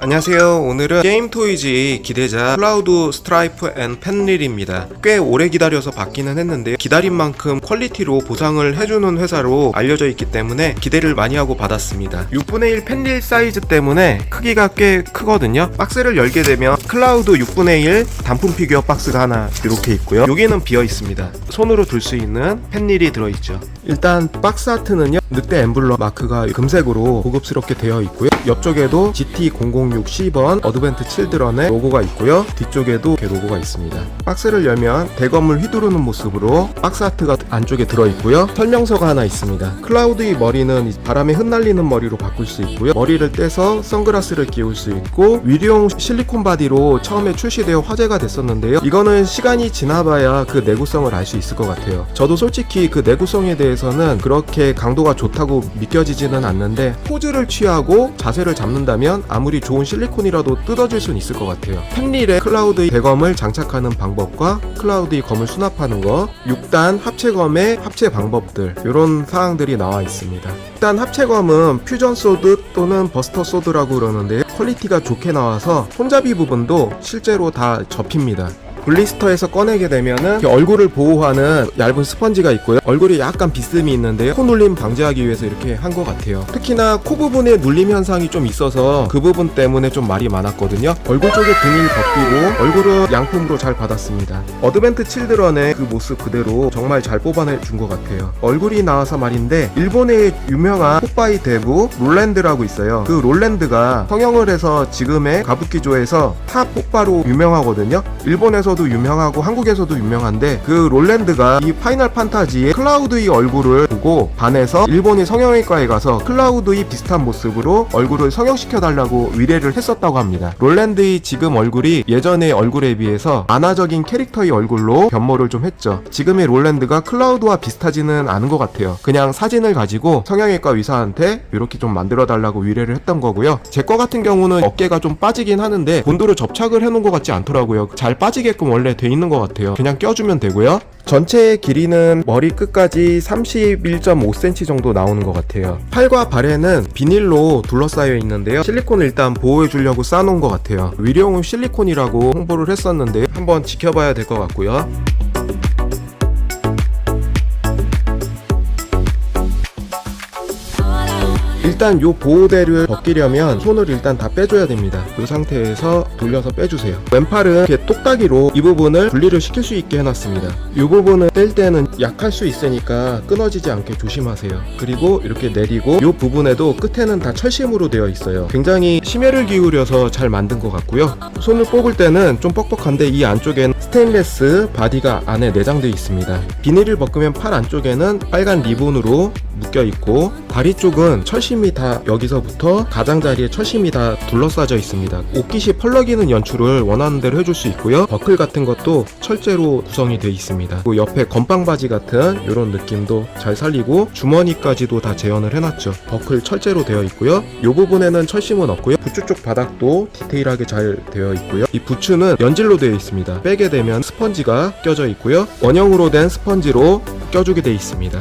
안녕하세요. 오늘은 게임토이지 기대작 클라우드 스트라이프 앤 펜릴입니다. 꽤 오래 기다려서 받기는 했는데 기다린 만큼 퀄리티로 보상을 해주는 회사로 알려져 있기 때문에 기대를 많이 하고 받았습니다. 6분의 1 펜릴 사이즈 때문에 크기가 꽤 크거든요. 박스를 열게 되면 클라우드 6분의 1 단품 피규어 박스가 하나 이렇게 있고요. 여기는 비어 있습니다. 손으로 들 수 있는 펜릴이 들어있죠. 일단 박스 아트는요, 늑대 엠블럼 마크가 금색으로 고급스럽게 되어 있고요. 옆쪽에도 GT006 10번 어드벤트 칠드런의 로고가 있고요. 뒤쪽에도 이렇게 로고가 있습니다. 박스를 열면 대검을 휘두르는 모습으로 박스 아트가 안쪽에 들어있고요. 설명서가 하나 있습니다. 클라우드의 머리는 바람에 흩날리는 머리로 바꿀 수 있고요. 머리를 떼서 선글라스를 끼울 수 있고 위리용 실리콘 바디로 처음에 출시되어 화제가 됐었는데요. 이거는 시간이 지나봐야 그 내구성을 알 수 있을 것 같아요. 저도 솔직히 그 내구성에 대해서는 그렇게 강도가 좋다고 믿겨지지는 않는데 포즈를 취하고 자세를 잡는다면 아무리 좋은 실리콘이라도 뜯어질 수는 있을 것 같아요. 펜릴에 클라우드의 대검을 장착하는 방법과 클라우드의 검을 수납하는 것, 6단 합체검의 합체 방법들, 이런 사항들이 나와 있습니다. 일단 합체검은 퓨전 소드 또는 버스터 소드라고 그러는데 퀄리티가 좋게 나와서 손잡이 부분도 실제로 다 접힙니다. 블리스터에서 꺼내게 되면은 얼굴을 보호하는 얇은 스펀지가 있고요. 얼굴에 약간 비스듬히 있는데요. 코 눌림 방지하기 위해서 이렇게 한 것 같아요. 특히나 코 부분에 눌림 현상이 좀 있어서 그 부분 때문에 좀 말이 많았거든요. 얼굴 쪽에 등을 벗기고 얼굴은 양품으로 잘 받았습니다. 어드벤트 칠드런의 그 모습 그대로 정말 잘 뽑아내 준 것 같아요. 얼굴이 나와서 말인데 일본의 유명한 뽀빠이 대부 롤랜드라고 있어요. 그 롤랜드가 성형을 해서 지금의 가부키조에서 탑 뽀빠로 유명하거든요. 일본에서도 유명하고 한국에서도 유명한데 그 롤랜드가 이 파이널 판타지의 클라우드의 얼굴을 보고 반해서 일본의 성형외과에 가서 클라우드의 비슷한 모습으로 얼굴을 성형시켜달라고 의뢰를 했었다고 합니다. 롤랜드의 지금 얼굴이 예전의 얼굴에 비해서 만화적인 캐릭터의 얼굴로 변모를 좀 했죠. 지금의 롤랜드가 클라우드와 비슷하지는 않은 것 같아요. 그냥 사진을 가지고 성형외과 의사한테 이렇게 좀 만들어달라고 의뢰를 했던 거고요. 제 거 같은 경우는 어깨가 좀 빠지긴 하는데 본드로 접착을 해놓은 것 같지 않더라고요. 잘 빠지게끔 원래 돼 있는 것 같아요. 그냥 껴주면 되고요. 전체의 길이는 머리 끝까지 31.5cm 정도 나오는 것 같아요. 팔과 발에는 비닐로 둘러싸여 있는데요. 실리콘을 일단 보호해 주려고 쌓아놓은 것 같아요. 위리용 실리콘이라고 홍보를 했었는데 한번 지켜봐야 될 것 같고요. 일단 요 보호대를 벗기려면 손을 일단 다 빼줘야 됩니다. 이 상태에서 돌려서 빼주세요. 왼팔은 이렇게 똑딱이로 이 부분을 분리를 시킬 수 있게 해놨습니다. 이 부분을 뗄 때는 약할 수 있으니까 끊어지지 않게 조심하세요. 그리고 이렇게 내리고 이 부분에도 끝에는 다 철심으로 되어 있어요. 굉장히 심혈을 기울여서 잘 만든 것 같고요. 손을 뽑을 때는 좀 뻑뻑한데 이 안쪽엔 스테인레스 바디가 안에 내장되어 있습니다. 비닐을 벗으면 팔 안쪽에는 빨간 리본으로 묶여 있고 다리 쪽은 철심이 다 여기서부터 가장자리에 철심이 다 둘러싸져 있습니다. 옷깃이 펄럭이는 연출을 원하는 대로 해줄 수 있고요. 버클 같은 것도 철제로 구성이 되어 있습니다. 그리고 옆에 건빵 바지 같은 이런 느낌도 잘 살리고 주머니까지도 다 재현을 해놨죠. 버클 철제로 되어 있고요. 이 부분에는 철심은 없고요. 부츠 쪽 바닥도 디테일하게 잘 되어 있고요. 이 부츠는 연질로 되어 있습니다. 빼게 되면 스펀지가 껴져 있고요. 원형으로 된 스펀지로 껴주게 되어 있습니다.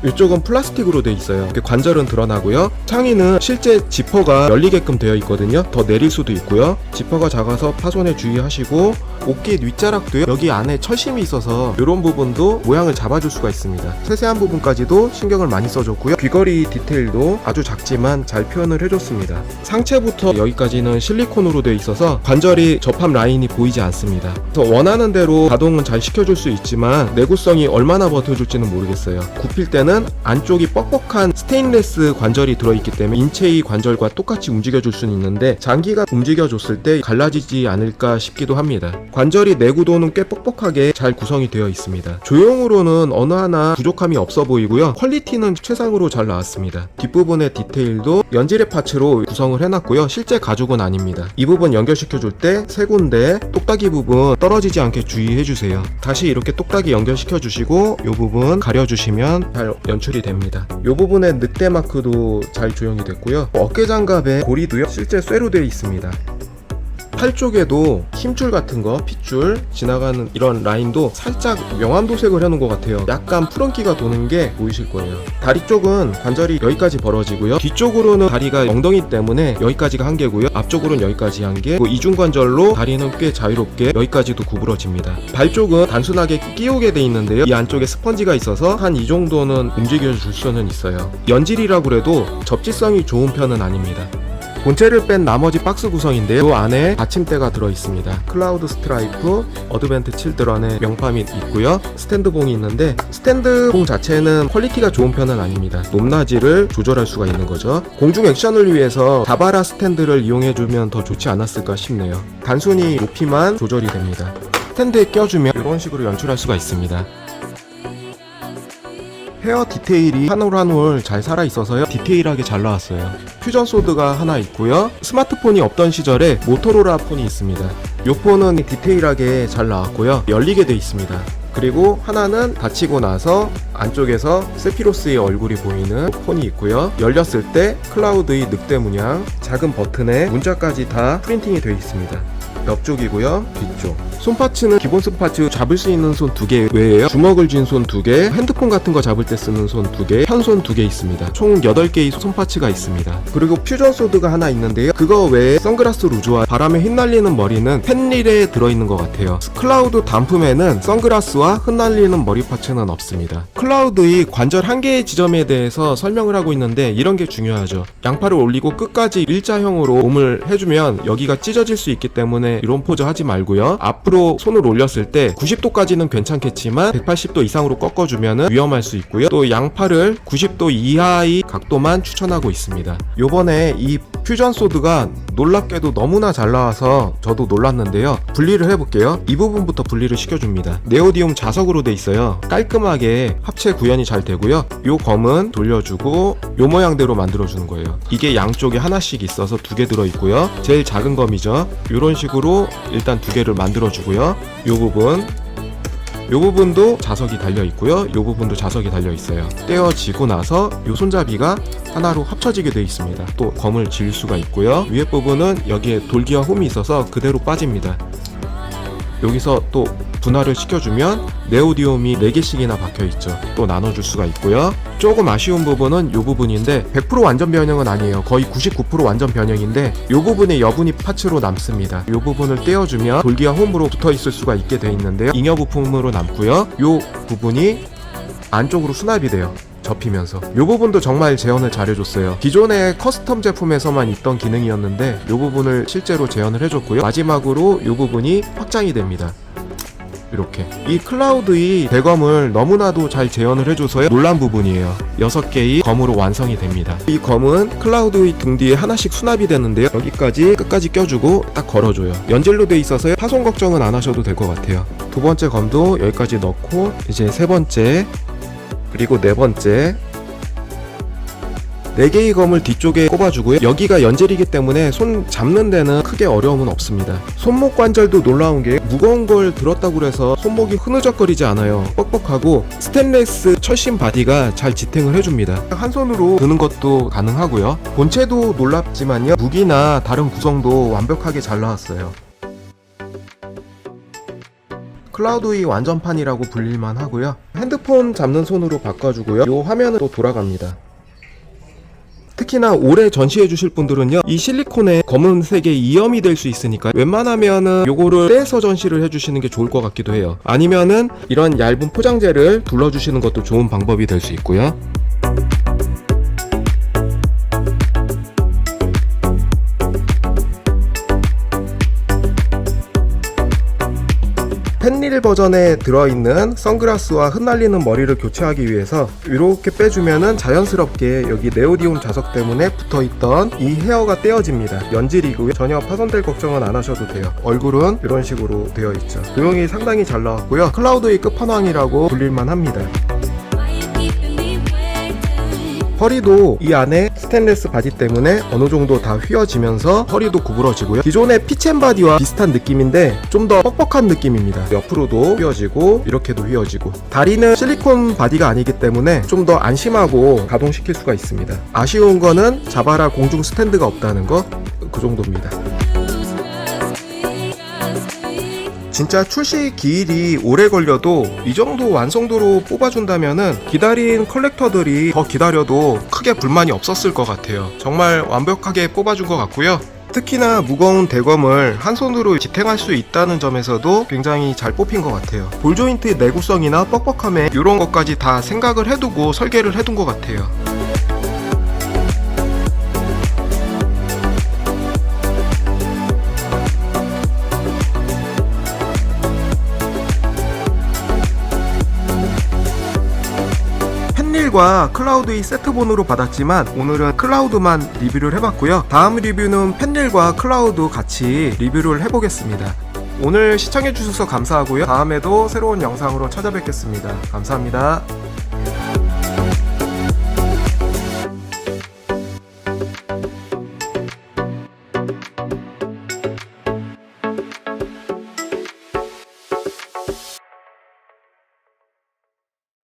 이쪽은 플라스틱으로 되어 있어요. 이렇게 관절은 드러나고요. 상의는 실제 지퍼가 열리게끔 되어 있거든요. 더 내릴 수도 있고요. 지퍼가 작아서 파손에 주의하시고 옷깃 윗자락도요. 여기 안에 철심이 있어서 이런 부분도 모양을 잡아줄 수가 있습니다. 세세한 부분까지도 신경을 많이 써줬고요. 귀걸이 디테일도 아주 작지만 잘 표현을 해줬습니다. 상체부터 여기까지는 실리콘으로 되어 있어서 관절이 접합 라인이 보이지 않습니다. 그래서 원하는 대로 가동은 잘 시켜줄 수 있지만 내구성이 얼마나 버텨줄지는 모르겠어요. 굽힐 때는 안쪽이 뻑뻑한 스테인레스 관절이 들어있기 때문에 인체의 관절과 똑같이 움직여줄 수는 있는데 장기가 움직여줬을 때 갈라지지 않을까 싶기도 합니다. 관절이 내구도는 꽤 뻑뻑하게 잘 구성이 되어 있습니다. 조형으로는 어느 하나 부족함이 없어 보이고요. 퀄리티는 최상으로 잘 나왔습니다. 뒷부분의 디테일도 연질의 파츠로 구성을 해놨고요. 실제 가죽은 아닙니다. 이 부분 연결시켜줄 때 세 군데 똑딱이 부분 떨어지지 않게 주의해주세요. 다시 이렇게 똑딱이 연결시켜주시고 이 부분 가려주시면 잘 연출이 됩니다. 이 부분에 늑대 마크도 잘 조형이 됐고요. 어깨 장갑의 고리도요. 실제 쇠로 되어 있습니다. 팔 쪽에도 힘줄 같은 거, 핏줄 지나가는 이런 라인도 살짝 명암도색을 해놓은 것 같아요. 약간 푸른기가 도는 게 보이실 거예요. 다리 쪽은 관절이 여기까지 벌어지고요. 뒤쪽으로는 다리가 엉덩이 때문에 여기까지가 한계고요. 앞쪽으로는 여기까지 한계. 이중관절로 다리는 꽤 자유롭게 여기까지도 구부러집니다. 발 쪽은 단순하게 끼우게 돼 있는데요. 이 안쪽에 스펀지가 있어서 한 이 정도는 움직여줄 수는 있어요. 연질이라고 해도 접지성이 좋은 편은 아닙니다. 본체를 뺀 나머지 박스 구성인데요. 이 안에 받침대가 들어있습니다. 클라우드 스트라이프 어드벤트 칠드런의 명판이 있고요. 스탠드봉이 있는데 스탠드봉 자체는 퀄리티가 좋은 편은 아닙니다. 높낮이를 조절할 수가 있는 거죠. 공중 액션을 위해서 다바라 스탠드를 이용해주면 더 좋지 않았을까 싶네요. 단순히 높이만 조절이 됩니다. 스탠드에 껴주면 이런 식으로 연출할 수가 있습니다. 헤어 디테일이 한 올 한 올 잘 살아있어서요. 디테일하게 잘 나왔어요. 퓨전 소드가 하나 있고요. 스마트폰이 없던 시절에 모토로라 폰이 있습니다. 이 폰은 디테일하게 잘 나왔고요. 열리게 돼 있습니다. 그리고 하나는 닫히고 나서 안쪽에서 세피로스의 얼굴이 보이는 폰이 있고요. 열렸을 때 클라우드의 늑대 문양, 작은 버튼에 문자까지 다 프린팅이 되어 있습니다. 옆쪽이고요. 뒤쪽. 손파츠는 기본 손파츠 잡을 수 있는 손 2개 외에요. 주먹을 쥔 손 2개, 핸드폰 같은 거 잡을 때 쓰는 손 2개, 편손 2개 있습니다. 총 8개의 손파츠가 있습니다. 그리고 퓨전 소드가 하나 있는데요. 그거 외에 선글라스 루즈와 바람에 휘날리는 머리는 펜릴에 들어있는 것 같아요. 클라우드 단품에는 선글라스와 흩날리는 머리 파츠는 없습니다. 클라우드의 관절 한 개의 지점에 대해서 설명을 하고 있는데 이런 게 중요하죠. 양팔을 올리고 끝까지 일자형으로 몸을 해주면 여기가 찢어질 수 있기 때문에 이런 포즈 하지 말고요. 앞으로 손을 올렸을 때 90도까지는 괜찮겠지만 180도 이상으로 꺾어주면 위험할 수 있고요. 또 양팔을 90도 이하의 각도만 추천하고 있습니다. 요번에 이 퓨전 소드가 놀랍게도 너무나 잘 나와서 저도 놀랐는데요. 분리를 해볼게요. 이 부분부터 분리를 시켜줍니다. 네오디움 자석으로 돼 있어요. 깔끔하게 합체 구현이 잘 되고요. 요 검은 돌려주고 요 모양대로 만들어주는 거예요. 이게 양쪽에 하나씩 있어서 2개 들어있고요. 제일 작은 검이죠. 요런 식으로 일단 2개를 만들어주고요. 요 부분도 자석이 달려있고요. 요 부분도 자석이 달려있어요. 떼어지고 나서 요 손잡이가 하나로 합쳐지게 되어 있습니다. 또 검을 질 수가 있고요. 위에 부분은 여기에 돌기와 홈이 있어서 그대로 빠집니다. 여기서 또 분할을 시켜주면 네오디움이 4개씩이나 박혀있죠. 또 나눠줄 수가 있고요. 조금 아쉬운 부분은 이 부분인데 100% 완전 변형은 아니에요. 거의 99% 완전 변형인데 이 부분에 여분이 파츠로 남습니다. 이 부분을 떼어주면 돌기와 홈으로 붙어있을 수가 있게 되어 있는데요. 잉여 부품으로 남고요. 이 부분이 안쪽으로 수납이 돼요. 접히면서 이 부분도 정말 재현을 잘해줬어요. 기존의 커스텀 제품에서만 있던 기능이었는데 이 부분을 실제로 재현을 해줬고요. 마지막으로 이 부분이 확장이 됩니다. 이렇게 이 클라우드의 대검을 너무나도 잘 재현을 해줘서 놀란 부분이에요. 6개의 검으로 완성이 됩니다. 이 검은 클라우드의 등 뒤에 하나씩 수납이 되는데요. 여기까지 끝까지 껴주고 딱 걸어줘요. 연질로 돼 있어서 파손 걱정은 안 하셔도 될 것 같아요. 2번째 검도 여기까지 넣고 이제 3번째 그리고 4번째 4개의 검을 뒤쪽에 꼽아주고요. 여기가 연질이기 때문에 손 잡는 데는 크게 어려움은 없습니다. 손목 관절도 놀라운 게 무거운 걸 들었다고 해서 손목이 흐느적거리지 않아요. 뻑뻑하고 스테인리스 철심 바디가 잘 지탱을 해줍니다. 한 손으로 드는 것도 가능하고요. 본체도 놀랍지만요. 무기나 다른 구성도 완벽하게 잘 나왔어요. 클라우드의 완전판이라고 불릴만 하고요. 핸드폰 잡는 손으로 바꿔주고요. 이 화면은 또 돌아갑니다. 특히나 오래 전시해 주실 분들은요, 이 실리콘에 검은색의 이염이 될 수 있으니까 웬만하면은 요거를 떼서 전시를 해주시는 게 좋을 것 같기도 해요. 아니면은 이런 얇은 포장재를 둘러주시는 것도 좋은 방법이 될 수 있고요. 펜릴 버전에 들어있는 선글라스와 흩날리는 머리를 교체하기 위해서 이렇게 빼주면은 자연스럽게 여기 네오디움 자석 때문에 붙어있던 이 헤어가 떼어집니다. 연질이고요. 전혀 파손될 걱정은 안 하셔도 돼요. 얼굴은 이런 식으로 되어 있죠. 조형이 상당히 잘 나왔고요. 클라우드의 끝판왕이라고 불릴만 합니다. 허리도 이 안에 스테인리스 바디 때문에 어느 정도 다 휘어지면서 허리도 구부러지고요. 기존의 피첸바디와 비슷한 느낌인데 좀 더 뻑뻑한 느낌입니다. 옆으로도 휘어지고 이렇게도 휘어지고, 다리는 실리콘 바디가 아니기 때문에 좀 더 안심하고 가동시킬 수가 있습니다. 아쉬운 거는 자바라 공중 스탠드가 없다는 거, 그 정도입니다. 진짜 출시 기일이 오래 걸려도 이 정도 완성도로 뽑아준다면은 기다린 컬렉터들이 더 기다려도 크게 불만이 없었을 것 같아요. 정말 완벽하게 뽑아준 것 같고요. 특히나 무거운 대검을 한 손으로 지탱할 수 있다는 점에서도 굉장히 잘 뽑힌 것 같아요. 볼 조인트 내구성이나 뻑뻑함에 이런 것까지 다 생각을 해두고 설계를 해둔 것 같아요. 펜릴과 클라우드의 세트본으로 받았지만 오늘은 클라우드만 리뷰를 해봤고요. 다음 리뷰는 펜릴과 클라우드 같이 리뷰를 해보겠습니다. 오늘 시청해주셔서 감사하고요. 다음에도 새로운 영상으로 찾아뵙겠습니다. 감사합니다.